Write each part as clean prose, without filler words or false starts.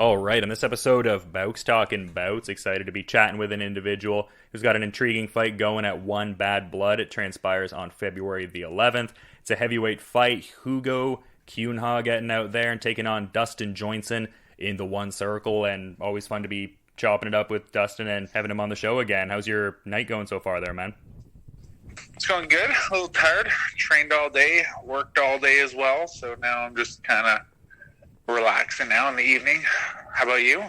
All right, on this episode of Bout's Talking Bouts, excited to be chatting with an individual who's got an intriguing fight going at One Bad Blood. It transpires on February the 11th. It's a heavyweight fight. Hugo Cunha getting out there and taking on Dustin Joynson in the One Circle, and always fun to be chopping it up with Dustin and having him on the show again. How's your night going so far there, man? It's going good. A little tired. Trained all day, worked all day as well, so now I'm just kind of relaxing now in the evening. How about you?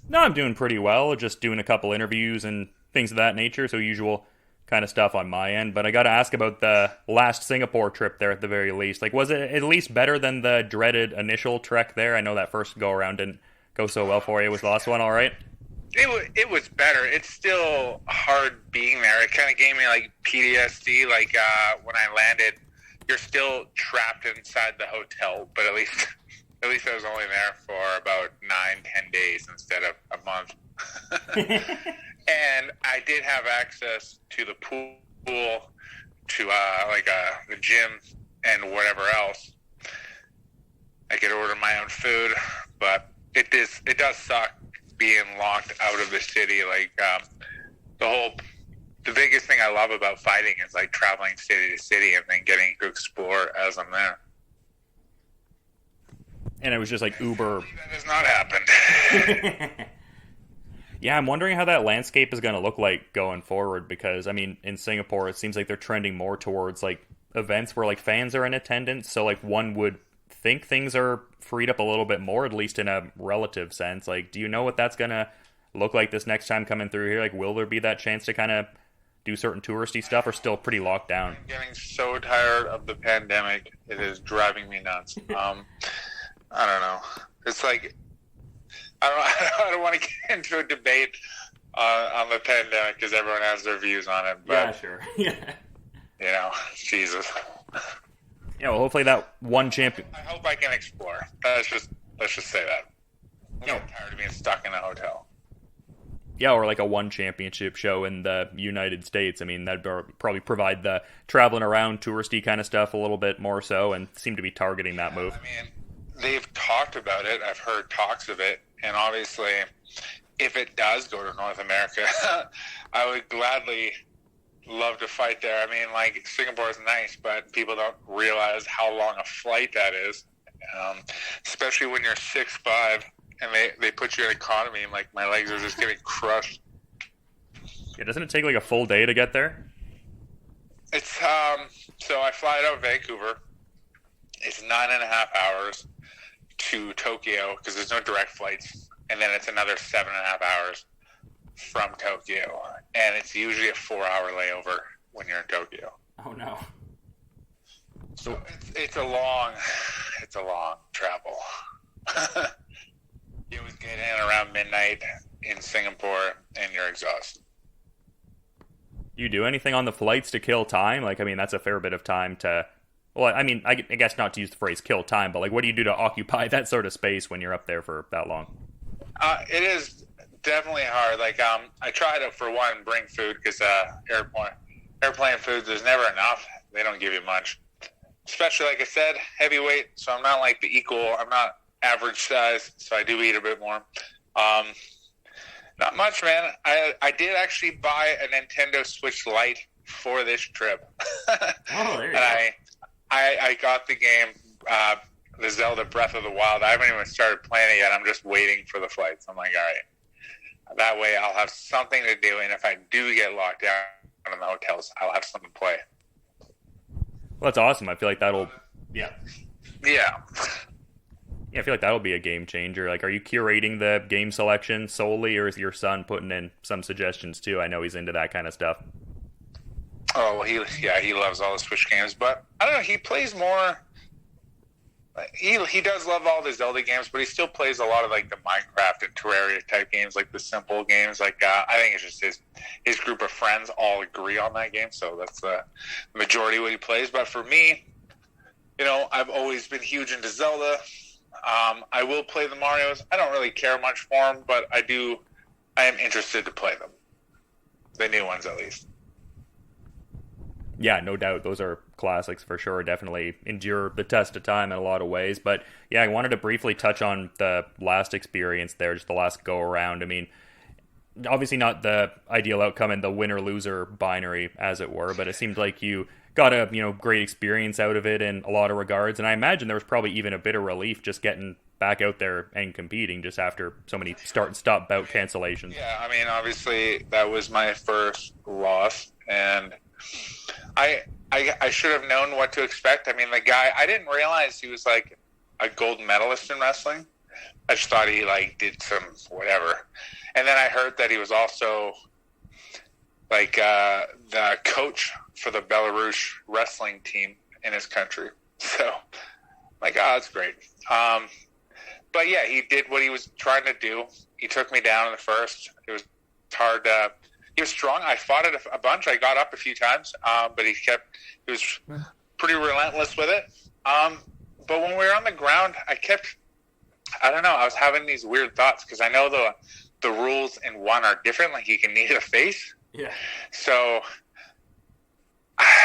No, I'm doing pretty well. Just doing a couple interviews and things of that nature, so usual kind of stuff on my end. But I got to ask about the last Singapore trip there at the very least. Like, was it at least better than the dreaded initial trek there? I know that first go-around didn't go so well for you. Was the last one all right? It was better. It's still hard being there. It kind of gave me, like, PTSD. Like, when I landed, you're still trapped inside the hotel, but at least I was only there for about 9-10 days instead of a month. And I did have access to the pool, to the gym and whatever else. I could order my own food, but it does suck being locked out of the city. Like, the biggest thing I love about fighting is like traveling city to city and then getting to explore as I'm there. And it was just like Uber. That has not happened. Yeah, I'm wondering how that landscape is going to look like going forward, because, I mean, in Singapore, it seems like they're trending more towards, like, events where, like, fans are in attendance, so, like, one would think things are freed up a little bit more, at least in a relative sense. Like, do you know what that's going to look like this next time coming through here? Like, will there be that chance to kind of do certain touristy stuff, or still pretty locked down? I'm getting so tired of the pandemic. It is driving me nuts. I don't know. It's like, I don't want to get into a debate on the pandemic because everyone has their views on it. But, yeah, sure. Yeah. You know, Jesus. Yeah, well, hopefully that one champion. I hope I can explore. Let's just say that. I'm getting tired of being stuck in a hotel. Yeah, or like a one championship show in the United States. I mean, that'd probably provide the traveling around touristy kind of stuff a little bit more so, and seem to be targeting that move. I mean, they've talked about it. I've heard talks of it. And obviously, if it does go to North America, I would gladly love to fight there. I mean, like, Singapore is nice, but people don't realize how long a flight that is, especially when you're 6'5", and they put you in economy, and, like, my legs are just getting crushed. Yeah, doesn't it take, like, a full day to get there? It's, so I fly out of Vancouver. It's 9.5 hours to Tokyo, because there's no direct flights, and then it's another 7.5 hours from Tokyo, and it's usually a 4-hour layover when you're in Tokyo. Oh no! So it's a long travel. You always get in around midnight in Singapore, and you're exhausted. You do anything on the flights to kill time? Like, I mean, that's a fair bit of time to. Well, I mean, I guess not to use the phrase kill time, but, like, what do you do to occupy that sort of space when you're up there for that long? It is definitely hard. Like, I try to, for one, bring food, because airplane food, there's never enough. They don't give you much. Especially, like I said, heavyweight, so I'm not like the equal. I'm not average size, so I do eat a bit more. Not much, man. I did actually buy a Nintendo Switch Lite for this trip. Oh, there you go. I got the game, the Zelda Breath of the Wild. I haven't even started playing it yet. I'm just waiting for the flights. I'm like, all right. That way I'll have something to do, and if I do get locked down in the hotels, I'll have something to play. Well, that's awesome. I feel like that'll... Yeah. Yeah. Yeah, I feel like that'll be a game changer. Like, are you curating the game selection solely, or is your son putting in some suggestions too? I know he's into that kind of stuff. Oh, well, he loves all the Switch games, but I don't know, he plays more. He does love all the Zelda games, but he still plays a lot of, like, the Minecraft and Terraria type games, like the simple games. Like, I think it's just his group of friends all agree on that game, so that's the majority of what he plays. But for me, you know, I've always been huge into Zelda. I will play the Marios. I don't really care much for them, but I am interested to play them. The new ones, at least. Yeah, no doubt. Those are classics for sure. Definitely endure the test of time in a lot of ways. But yeah, I wanted to briefly touch on the last experience there, just the last go around. I mean, obviously not the ideal outcome in the winner loser binary, as it were, but it seemed like you got a great experience out of it in a lot of regards. And I imagine there was probably even a bit of relief just getting back out there and competing just after so many start and stop bout cancellations. Yeah, I mean, obviously that was my first loss, and I should have known what to expect. I mean, the guy, I didn't realize he was like a gold medalist in wrestling. I just thought he like did some whatever. And then I heard that he was also like the coach for the Belarus wrestling team in his country. So, like, oh, that's great. But yeah, he did what he was trying to do. He took me down in the first. It was hard. He was strong. I fought it a bunch. I got up a few times, but he was pretty relentless with it. But when we were on the ground, I don't know, I was having these weird thoughts because I know the rules in one are different. Like, you can knee to the face. Yeah. So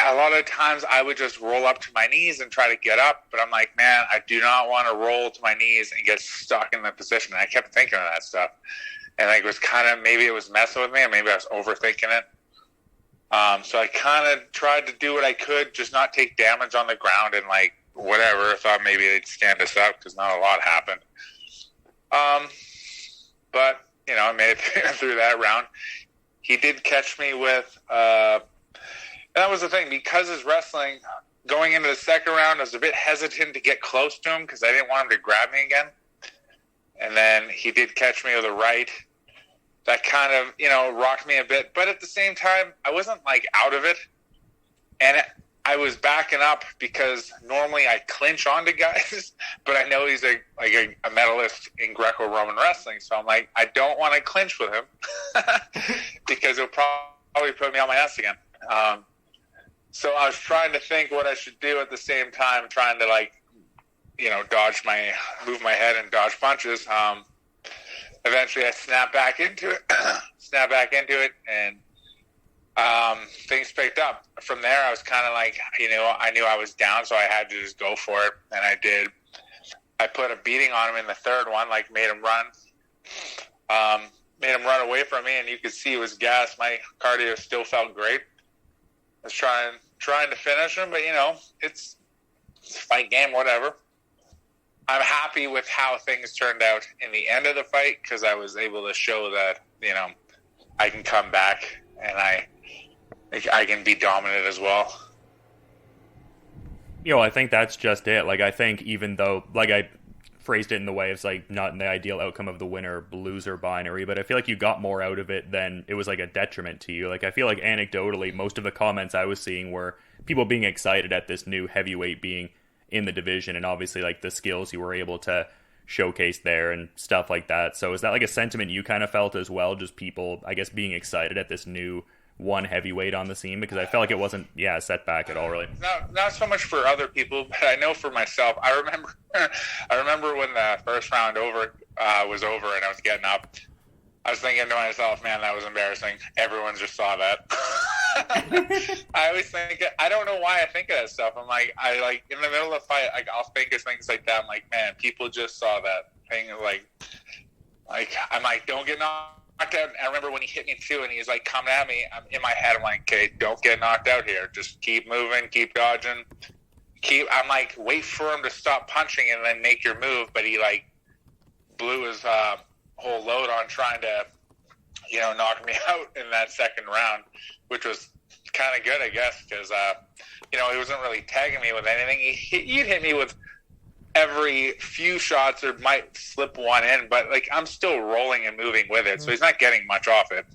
a lot of times I would just roll up to my knees and try to get up, but I'm like, man, I do not want to roll to my knees and get stuck in that position. And I kept thinking of that stuff. And like, it was kind of, maybe it was messing with me, or maybe I was overthinking it. So I kind of tried to do what I could, just not take damage on the ground and like whatever. I thought maybe they'd stand us up because not a lot happened. But, I made it through that round. He did catch me with, and that was the thing, because his wrestling, going into the second round, I was a bit hesitant to get close to him because I didn't want him to grab me again. And then he did catch me with a right. That kind of, rocked me a bit. But at the same time, I wasn't, like, out of it. And I was backing up because normally I clinch onto guys. But I know he's a medalist in Greco-Roman wrestling. So I'm like, I don't want to clinch with him because he'll probably put me on my ass again. So I was trying to think what I should do at the same time, trying to, like, move my head and dodge punches. Eventually I snapped back into it, and things picked up. From there, I was kind of like, I knew I was down, so I had to just go for it, and I did. I put a beating on him in the third one, like made him run away from me, and you could see it was gas. My cardio still felt great. I was trying to finish him, but it's a fight game, whatever. I'm happy with how things turned out in the end of the fight because I was able to show that, I can come back and I can be dominant as well. I think that's just it. Like, I think even though, like, I phrased it in the way it's like not in the ideal outcome of the winner loser binary, but I feel like you got more out of it than it was like a detriment to you. Like, I feel like anecdotally, most of the comments I was seeing were people being excited at this new heavyweight being in the division, and obviously like the skills you were able to showcase there and stuff like that. So is that like a sentiment you kind of felt as well, just people I guess being excited at this new one heavyweight on the scene? Because I felt like it wasn't a setback at all, really. Not so much for other people, but I know for myself. I remember when the first round was over and I was getting up, I was thinking to myself, man, that was embarrassing. Everyone just saw that. I always think, I don't know why I think of that stuff. I'm like, in the middle of the fight, I'll think of things like that. I'm like, man, people just saw that thing. Like I'm like, don't get knocked out. I remember when he hit me too, and he was like coming at me. I'm in my head. I'm like, okay, don't get knocked out here. Just keep moving, keep dodging, I'm like, wait for him to stop punching and then make your move. But he like blew his whole load on trying to, knock me out in that second round, which was kind of good, I guess, because, he wasn't really tagging me with anything. He'd hit me with every few shots or might slip one in, but, like, I'm still rolling and moving with it, so he's not getting much off it.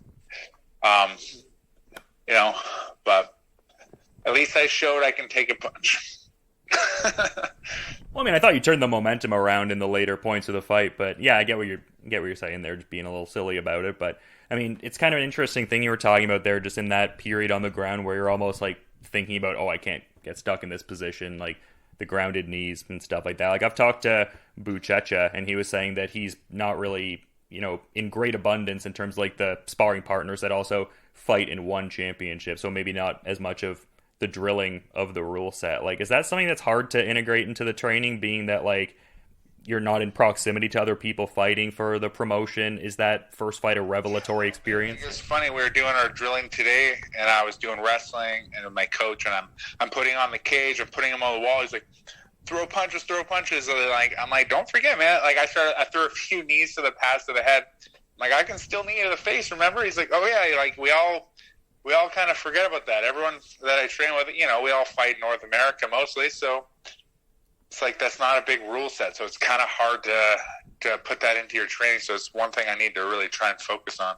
But at least I showed I can take a punch. Well, I mean, I thought you turned the momentum around in the later points of the fight, but yeah, I get what you're saying there, just being a little silly about it. But I mean, it's kind of an interesting thing you were talking about there, just in that period on the ground where you're almost like thinking about, oh, I can't get stuck in this position, like the grounded knees and stuff like that. Like, I've talked to Bout, and he was saying that he's not really, in great abundance in terms of like the sparring partners that also fight in one championship. So maybe not as much of the drilling of the rule set. Like, is that something that's hard to integrate into the training, being that like you're not in proximity to other people fighting for the promotion? Is that first fight a revelatory experience? It's funny. We were doing our drilling today, and I was doing wrestling, and my coach, and I'm putting on the cage, I'm putting him on the wall. He's like, throw punches. And like, I'm like, don't forget, man. Like, I threw a few knees to the pads to the head. I'm like, I can still knee to the face. Remember? He's like, oh yeah. Like we all kind of forget about that. Everyone that I train with, we all fight in North America mostly, so it's like that's not a big rule set. So it's kind of hard to put that into your training. So it's one thing I need to really try and focus on.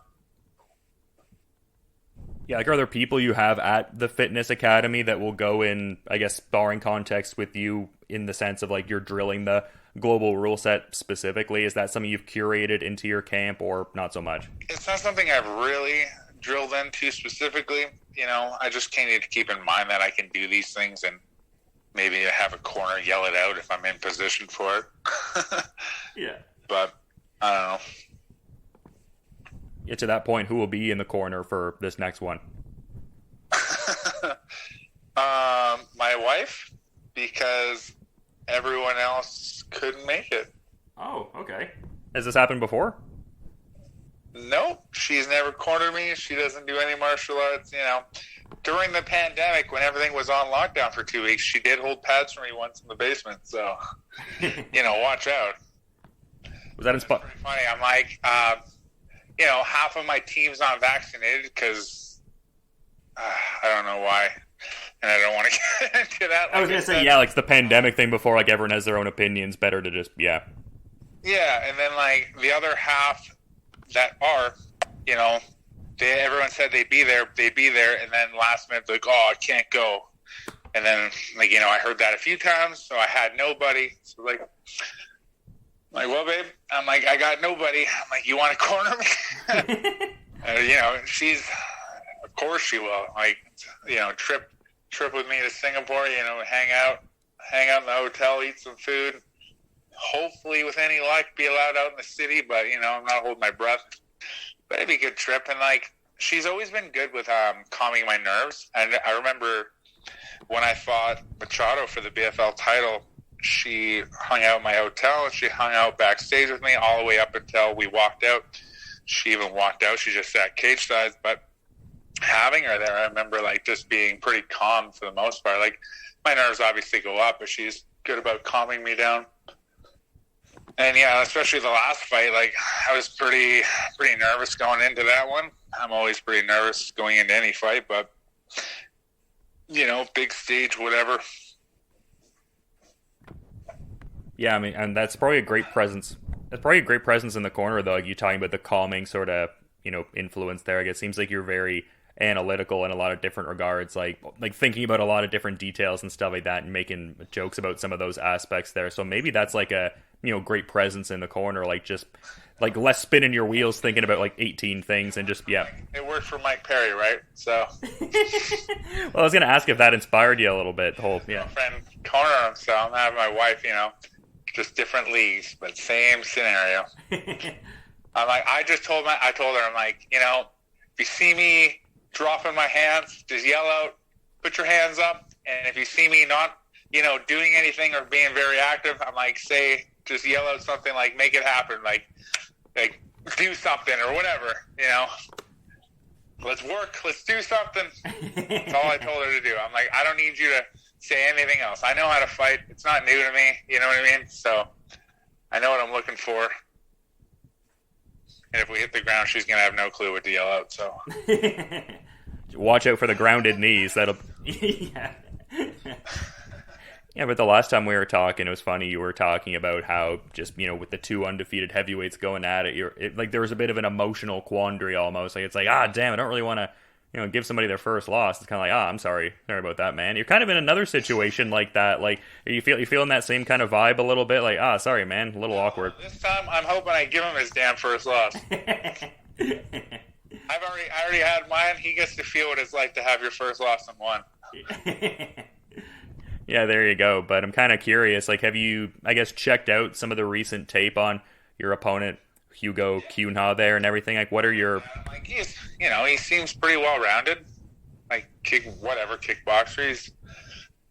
Yeah, like are there people you have at the fitness academy that will go in, I guess, sparring context with you in the sense of like you're drilling the global rule set specifically? Is that something you've curated into your camp or not so much? It's not something I've really drilled into specifically. I just need to keep in mind that I can do these things and maybe have a corner yell it out if I'm in position for it. Yeah. But I don't know. Yeah, to that point, who will be in the corner for this next one? My wife, because everyone else couldn't make it. Oh, okay. Has this happened before? Nope, she's never cornered me. She doesn't do any martial arts. During the pandemic, when everything was on lockdown for 2 weeks, she did hold pads for me once in the basement. So, watch out. Was that inspired? Pretty funny. I'm like, half of my team's not vaccinated because I don't know why, and I don't want to get into that. Like I was gonna say, yeah, like it's the pandemic thing before. Like everyone has their own opinions. Better to just, yeah. Yeah, and then like the other half that are, everyone said they'd be there, and then last minute they're like, oh, I can't go. And then, like, I heard that a few times, so I had nobody. So, like, well, babe, I'm like, I got nobody. I'm like, you want to corner me? She's, of course she will. Like, trip with me to Singapore, hang out in the hotel, eat some food. Hopefully, with any luck, be allowed out in the city, but, I'm not holding my breath. But it'd be a good trip. And, like, she's always been good with calming my nerves. And I remember when I fought Machado for the BFL title, she hung out in my hotel, and she hung out backstage with me all the way up until we walked out. She even walked out. She just sat cage side. But having her there, I remember, like, just being pretty calm for the most part. Like, my nerves obviously go up, but she's good about calming me down. And yeah, especially the last fight, like I was pretty nervous going into that one. I'm always pretty nervous going into any fight, but big stage, whatever. Yeah, I mean, and that's probably a great presence. That's probably a great presence in the corner, though. Like you talking about the calming sort of, influence there. Like, it seems like you're very analytical in a lot of different regards, like thinking about a lot of different details and stuff like that, and making jokes about some of those aspects there. So maybe that's like a great presence in the corner, like just like less spinning your wheels thinking about like 18 things and just It worked for Mike Perry, right? So well, I was gonna ask if that inspired you a little bit. The whole friend corner him, so I'm having my wife, just different leagues, but same scenario. I'm like, I told her, I'm like, if you see me dropping my hands, just yell out, put your hands up, and if you see me not, doing anything or being very active, I'm like, just yell out something like, make it happen, like do something or whatever, let's work, let's do something. That's all I told her to do. I'm like, I don't need you to say anything else. I know how to fight. It's not new to me, you know what I mean? So I know what I'm looking for. And if we hit the ground, she's going to have no clue what to yell out, so. Watch out for the grounded knees. That'll... yeah. Yeah, but the last time we were talking, it was funny. You were talking about how just, with the two undefeated heavyweights going at it, like there was a bit of an emotional quandary almost. Like, it's like, damn, I don't really want to, give somebody their first loss. It's kind of like, I'm sorry about that, man. You're kind of in another situation like that. Like, you feeling that same kind of vibe a little bit? Like, sorry, man, a little awkward. This time, I'm hoping I give him his damn first loss. I already had mine. He gets to feel what it's like to have your first loss in one. Yeah, there you go. But I'm kind of curious. Like, have you, I guess, checked out some of the recent tape on your opponent, Hugo Cunha, there and everything? Like, what are your... Like, he seems pretty well-rounded. like kickboxer. He's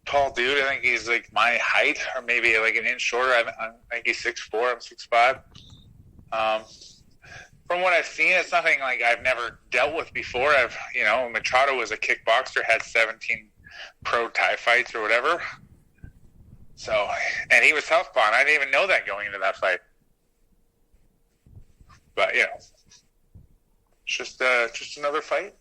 tall dude. I think he's like my height, or maybe like an inch shorter. I think he's 6'4". I'm 6'5". From what I've seen, it's nothing like I've never dealt with before. Machado was a kickboxer, had 17 pro Thai fights or whatever. So, and he was southpaw. I didn't even know that going into that fight. But it's just another fight.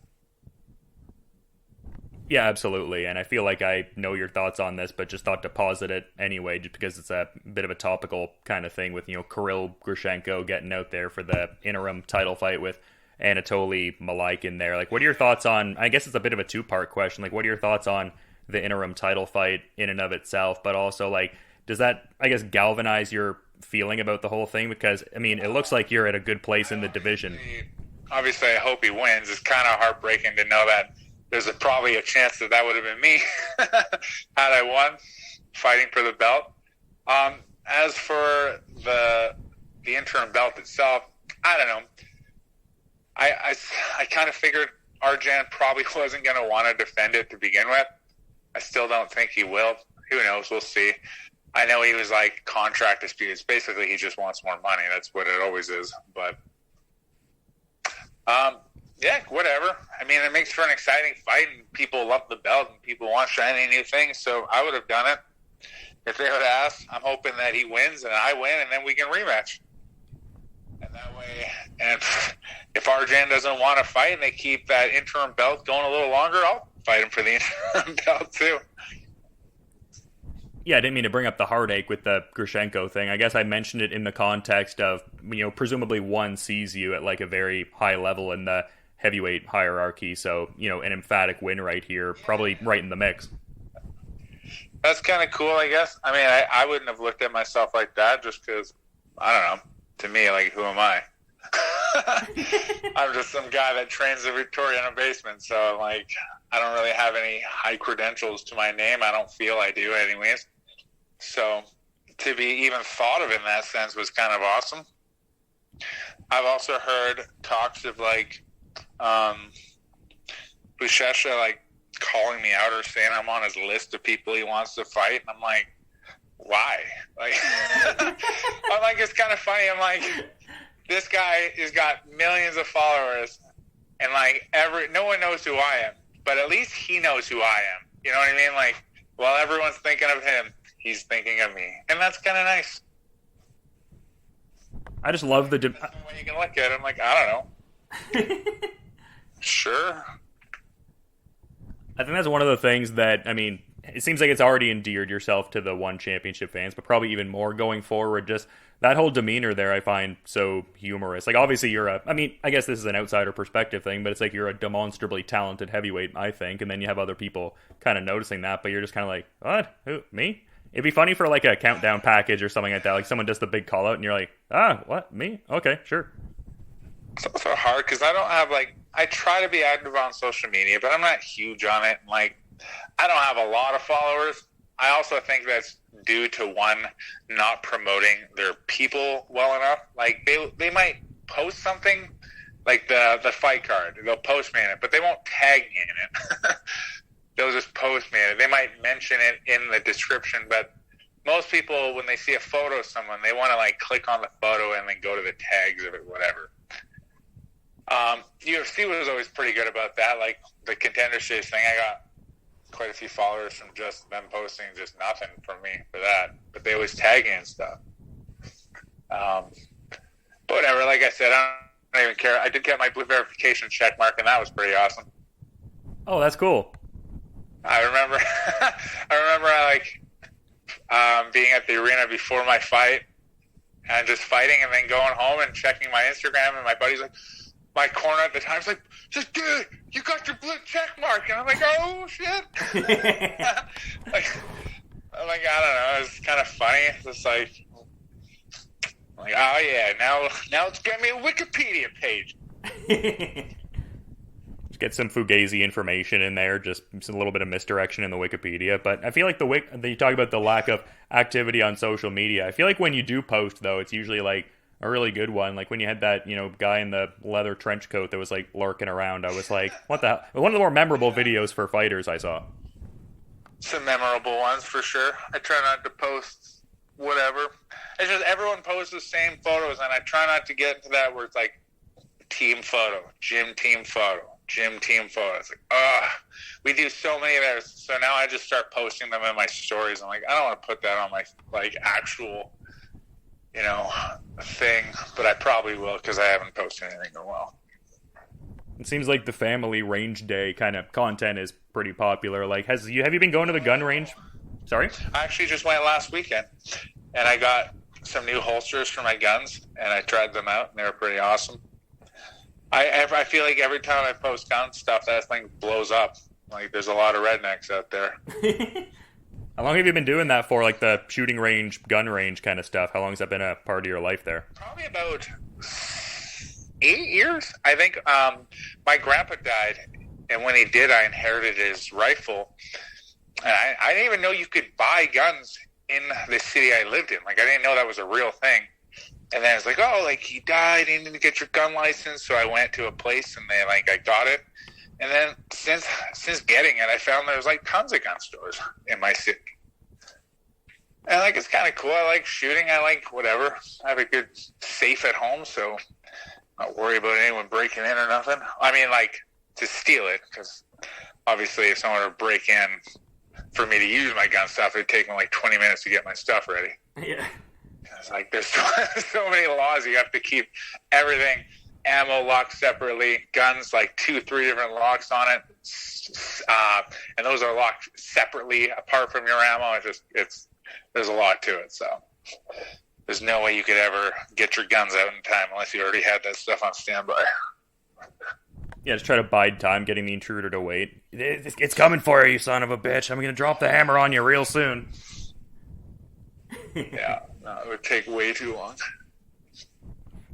Yeah, absolutely. And I feel like I know your thoughts on this, but just thought to posit it anyway, just because it's a bit of a topical kind of thing with, Kirill Grishenko getting out there for the interim title fight with Anatoly Malik in there. Like, what are your thoughts on, I guess it's a bit of a two-part question, like, what are your thoughts on the interim title fight in and of itself, but also, like, does that, I guess, galvanize your feeling about the whole thing? Because, I mean, it looks like you're at a good place in the division. Obviously, I hope he wins. It's kind of heartbreaking to know that there's probably a chance that would have been me had I won, fighting for the belt. As for the interim belt itself, I don't know. I kind of figured Arjan probably wasn't going to want to defend it to begin with. I still don't think he will. Who knows? We'll see. I know he was like contract disputes. Basically, he just wants more money. That's what it always is. But yeah, whatever. I mean, it makes for an exciting fight, and people love the belt, and people want shiny new things, so I would have done it. If they would have asked, I'm hoping that he wins and I win, and then we can rematch. And that way, and if Arjan doesn't want to fight and they keep that interim belt going a little longer, I'll fight him for the interim belt too. Yeah, I didn't mean to bring up the heartache with the Grishenko thing. I guess I mentioned it in the context of, presumably one sees you at like a very high level in the heavyweight hierarchy, so an emphatic win right here, probably right in the mix. That's kind of cool, I guess. I mean, I wouldn't have looked at myself like that, just because, I don't know, to me, like, who am I? I'm just some guy that trains in Victoria in a basement, so like, I don't really have any high credentials to my name. I don't feel I do anyways, so to be even thought of in that sense was kind of awesome. I've also heard talks of like Buchecha like calling me out or saying I'm on his list of people he wants to fight, and I'm like, why? Like, I'm like, it's kind of funny. I'm like, this guy has got millions of followers, and like no one knows who I am, but at least he knows who I am. You know what I mean? Like, while everyone's thinking of him, he's thinking of me, and that's kind of nice. I just love the way you can look at it. I'm like, I don't know. Sure. I think that's one of the things that, I mean, it seems like it's already endeared yourself to the One Championship fans, but probably even more going forward. Just that whole demeanor there I find so humorous. Like, obviously I guess this is an outsider perspective thing, but it's like you're a demonstrably talented heavyweight, I think, and then you have other people kind of noticing that, but you're just kind of like, what? Who? Me? It'd be funny for like a countdown package or something like that. Like someone does the big call out and you're like, what? Me? Okay, sure. It's also hard because I don't have I try to be active on social media, but I'm not huge on it. Like, I don't have a lot of followers. I also think that's due to one, not promoting their people well enough. Like they might post something like the fight card. They'll post me in it, but they won't tag me in it. They'll just post me in it. They might mention it in the description, but most people, when they see a photo of someone, they want to like click on the photo and then go to the tags of it, whatever. UFC was always pretty good about that. Like the Contender Series thing, I got quite a few followers from just them posting just nothing from me for that. But they always tag me and stuff. But whatever, like I said, I don't even care. I did get my blue verification check mark, and that was pretty awesome. Oh, that's cool. I remember being at the arena before my fight and just fighting and then going home and checking my Instagram, and my buddy's like, my corner at the time's like, just dude, you got your blue check mark, and I'm like, oh shit. like I don't know, it's kind of funny. It's just like, oh yeah, now let's get me a Wikipedia page. Just get some Fugazi information in there, just a little bit of misdirection in the Wikipedia. But I feel like you talk about the lack of activity on social media. I feel like when you do post, though, it's usually like a really good one. Like when you had that, guy in the leather trench coat that was like lurking around. I was like, what the hell? One of the more memorable videos for fighters I saw. Some memorable ones for sure. I try not to post whatever. It's just everyone posts the same photos, and I try not to get into that where it's like team photo, gym team photo, gym team photo. It's like, we do so many of those. So now I just start posting them in my stories. I'm like, I don't want to put that on my like actual, thing, but I probably will because I haven't posted anything in a while. It seems like the family range day kind of content is pretty popular. Like, have you been going to the gun range? Sorry? I actually just went last weekend, and I got some new holsters for my guns, and I tried them out, and they were pretty awesome. I feel like every time I post gun stuff, that thing blows up. Like, there's a lot of rednecks out there. How long have you been doing that for, like the shooting range, gun range kind of stuff? How long has that been a part of your life there? Probably about 8 years. I think my grandpa died, and when he did, I inherited his rifle. And I didn't even know you could buy guns in the city I lived in. Like, I didn't know that was a real thing. And then it's like, he died, you need to get your gun license. So I went to a place, and I got it. And then since getting it, I found there was like tons of gun stores in my city. And it's kind of cool. I like shooting. I like whatever. I have a good safe at home, so not worry about anyone breaking in or nothing. I mean, to steal it, because obviously if someone were to break in for me to use my gun stuff, it'd take them 20 minutes to get my stuff ready. Yeah. It's there's so many laws. You have to keep everything ammo locked separately, guns 2-3 different locks on it, and those are locked separately apart from your ammo. There's a lot to it, so there's no way you could ever get your guns out in time unless you already had that stuff on standby. Yeah, just try to bide time getting the intruder to wait. It's coming for you, son of a bitch. I'm going to drop the hammer on you real soon. Yeah, no, it would take way too long.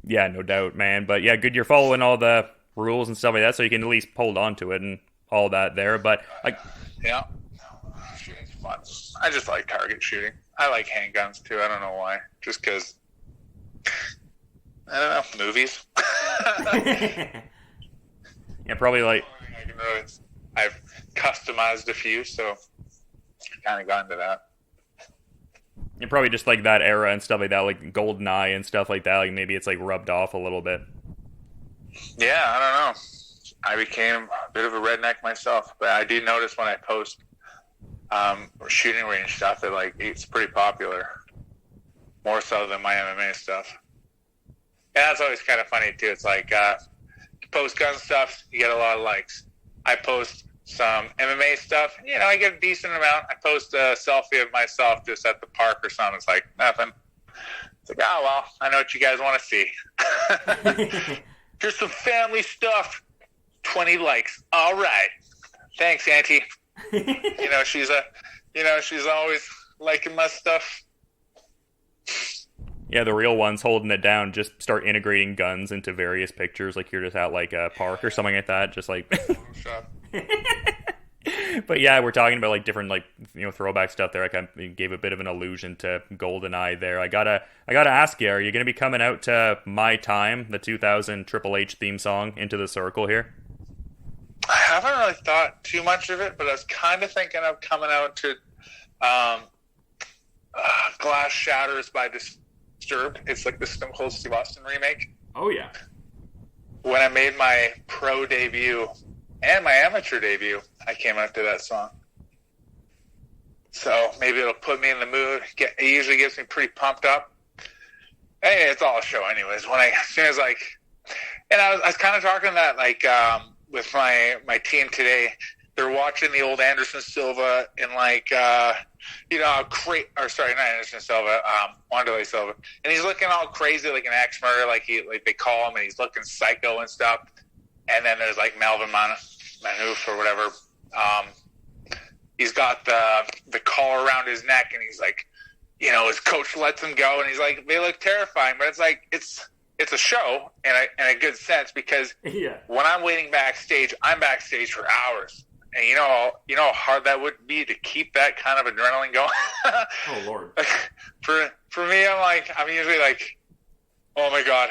Yeah, no doubt, man. But yeah, good you're following all the rules and stuff like that, so you can at least hold on to it and all that there. But yeah, shooting's fun. I just like target shooting. I like handguns too. I don't know why. Just because, I don't know, movies. Yeah, probably I've customized a few, so kind of got into that. You're probably just like that era and stuff like that, like GoldenEye and stuff like that. Like maybe it's rubbed off a little bit. Yeah, I don't know. I became a bit of a redneck myself, but I do notice when I post shooting range stuff that it's pretty popular, more so than my MMA stuff. And that's always kind of funny too. It's you post gun stuff, you get a lot of likes. I post some MMA stuff, I get a decent amount. I post a selfie of myself just at the park or something. It's nothing. It's oh, well, I know what you guys want to see. Here's some family stuff. 20 likes. All right. Thanks, Auntie. She's always liking my stuff. Yeah, the real ones holding it down just start integrating guns into various pictures, like you're just at a park or something like that, just But yeah, we're talking about different throwback stuff there. I kind of gave a bit of an allusion to GoldenEye there. I gotta ask you, are you gonna be coming out to My Time, the 2000 Triple H theme song, Into the Circle here? I haven't really thought too much of it, but I was kind of thinking of coming out to Glass Shatters by Disturbed. It's the Stone Cold Steve Austin remake. Oh yeah. When I made my pro debut and my amateur debut, I came out to that song. So maybe it'll put me in the mood. It usually gets me pretty pumped up. Hey, it's all a show anyways. I was kind of talking that with my team today. They're watching the old Anderson Silva and not Anderson Silva, Wanderlei Silva, and he's looking all crazy like an axe murderer, they call him, and he's looking psycho and stuff. And then there's Melvin Manouf or whatever. He's got the collar around his neck, and he's his coach lets him go, and he's they look terrifying, but it's a show in a good sense, because when I'm waiting backstage, I'm backstage for hours. And you know how hard that would be to keep that kind of adrenaline going. Oh Lord! For me, I'm usually oh my God,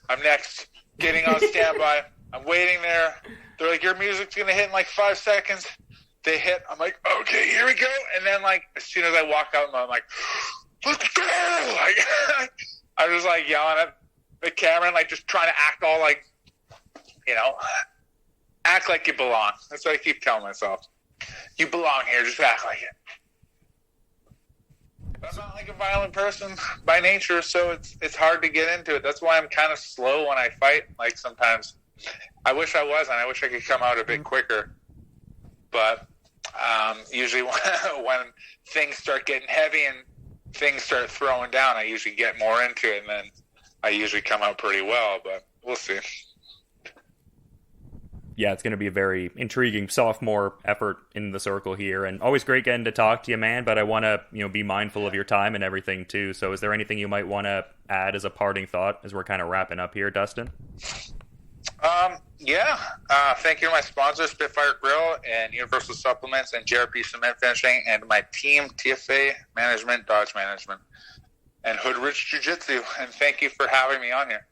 I'm next. Getting on standby. I'm waiting there. They're like, your music's going to hit in like 5 seconds. They hit. I'm like, okay, here we go. And then like, as soon as I walk out, I'm like, let's go. Like, I was like yelling at the camera and like just trying to act all like, act like you belong. That's what I keep telling myself. You belong here. Just act like it. But I'm not like a violent person by nature, so it's hard to get into it. That's why I'm kind of slow when I fight. Like sometimes I wish I was, and I wish I could come out a bit quicker. But usually when things start getting heavy and things start throwing down, I usually get more into it, and then I usually come out pretty well. But we'll see. Yeah, it's going to be a very intriguing sophomore effort in the circle here, and always great getting to talk to you, man. But I want to, be mindful of your time and everything too. So, is there anything you might want to add as a parting thought as we're kind of wrapping up here, Dustin? Yeah. Thank you to my sponsor, Spitfire Grill and Universal Supplements and JRP Cement Finishing, and my team, TFA Management, Dodge Management, and Hood Rich Jiu-Jitsu. And thank you for having me on here.